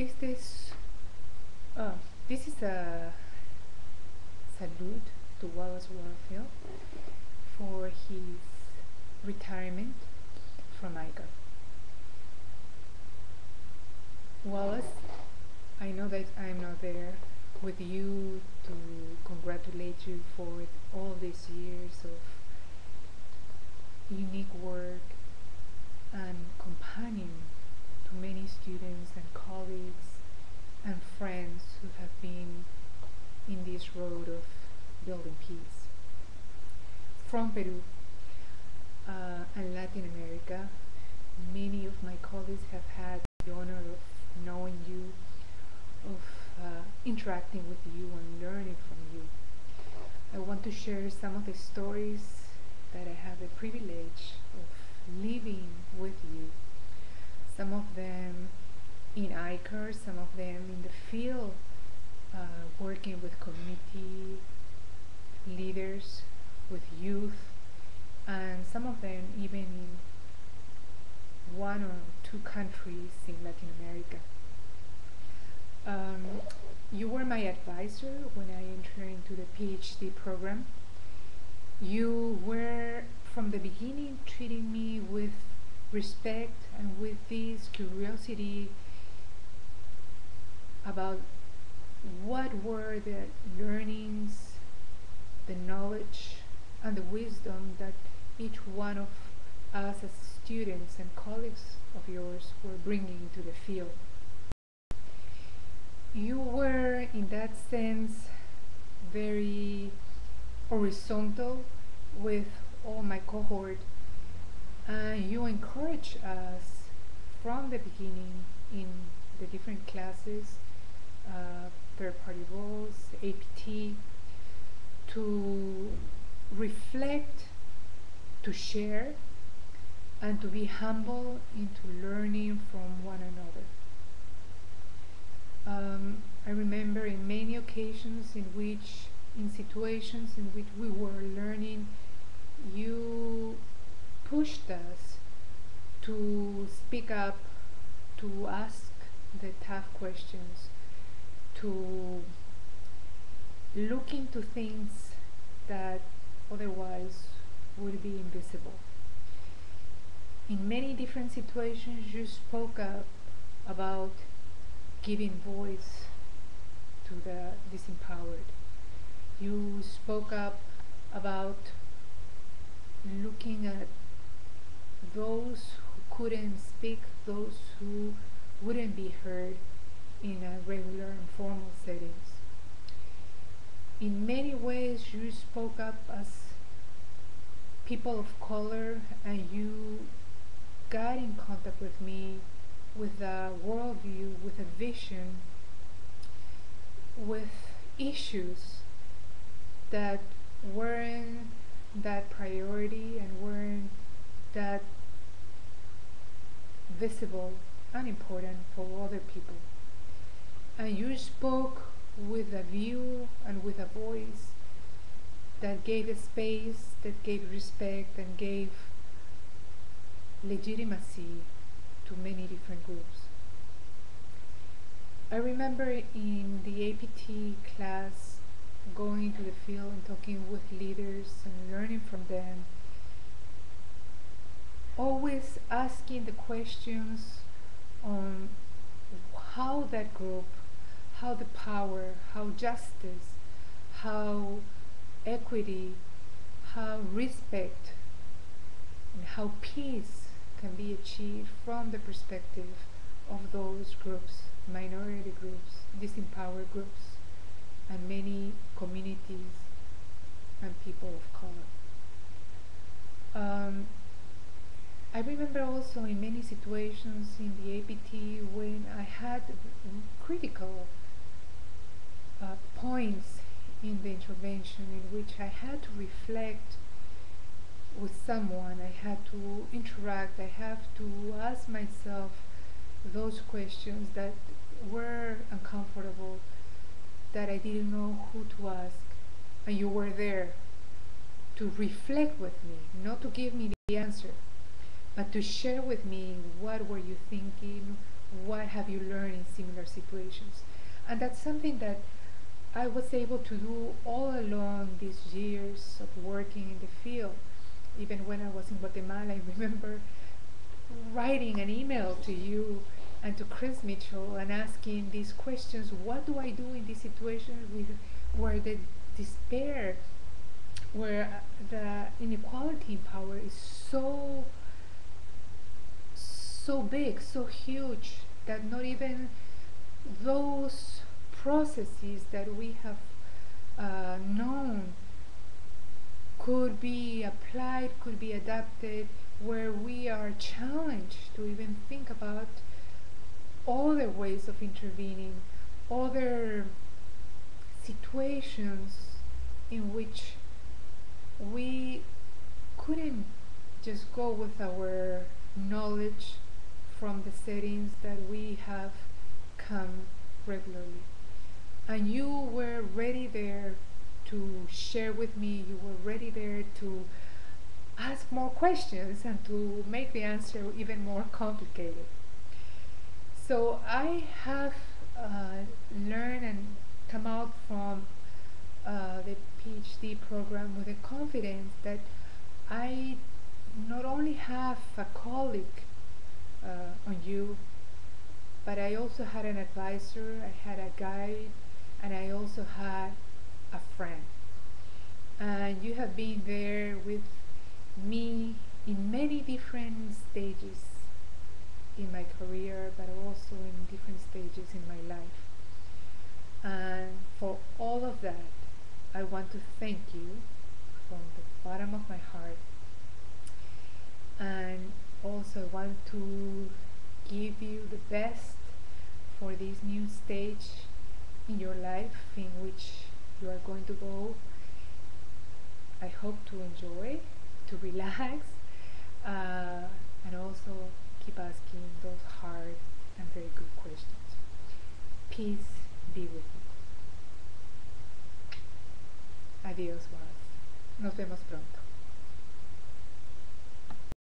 Este es, this is a salute to Wallace Warfield for his retirement from ICAR. Wallace, I know that I'm not there with you to congratulate you for all these years of unique work and companion to many students and colleagues and friends who have been in this road of building peace. From Peru and Latin America, many of my colleagues have had the honor of knowing you, of interacting with you and learning from you. I want to share some of the stories that I have the privilege of living with you. Some of them in ICAR, some of them in the field, working with community leaders, with youth, and some of them even in one or two countries in Latin America. You were my advisor when I entered into the PhD program. You were from the beginning treating me with respect and with this curiosity about what were the learnings, the knowledge, and the wisdom that each one of us as students and colleagues of yours were bringing to the field. You were, in that sense, very horizontal with all my cohort, and you encouraged us from the beginning in the different classes, third-party roles, APT, to reflect, to share, and to be humble into learning from one another. I remember in many occasions in situations in which we were learning, you pushed us to speak up, to ask the tough questions, to look into things that otherwise would be invisible. In many different situations, you spoke up about giving voice to the disempowered. You spoke up about looking at those who couldn't speak, those who wouldn't be heard in a regular and formal settings. In many ways, you spoke up as people of color, and you got in contact with me with a worldview, with a vision, with issues that weren't that priority and weren't that visible and important for other people. And you spoke with a view and with a voice that gave a space, that gave respect, and gave legitimacy to many different groups. I remember in the APT class going to the field and talking with leaders and learning from them, always asking the questions on how that group, how the power, how justice, how equity, how respect, and how peace can be achieved from the perspective of those groups, minority groups, disempowered groups, and many communities and people of color. I remember also in many situations in the APT when I had critical points in the intervention in which I had to reflect with someone, I had to interact, I have to ask myself those questions that were uncomfortable, that I didn't know who to ask, and you were there to reflect with me, not to give me the answer, but to share with me what were you thinking, what have you learned in similar situations? And that's something that I was able to do all along these years of working in the field. Even when I was in Guatemala, I remember writing an email to you and to Chris Mitchell and asking these questions: what do I do in these situations where the despair, where the inequality in power is so big, so huge, that not even those processes that we have known could be applied, could be adapted, where we are challenged to even think about other ways of intervening, other situations in which we couldn't just go with our knowledge from the settings that we have come regularly. And you were ready there to share with me, you were ready there to ask more questions and to make the answer even more complicated. So I have learned and come out from the PhD program with the confidence that I not only have a colleague on you, but I also had an advisor, I had a guide, and I also had a friend. And you have been there with me in many different stages in my career, but also in different stages in my life. And for all of that, I want to thank you from the bottom of my heart. And also want to give you the best for this new stage in your life in which you are going to go. I hope to enjoy, to relax, and also keep asking those hard and very good questions. Peace be with you. Adiós, Wallace. Nos vemos pronto.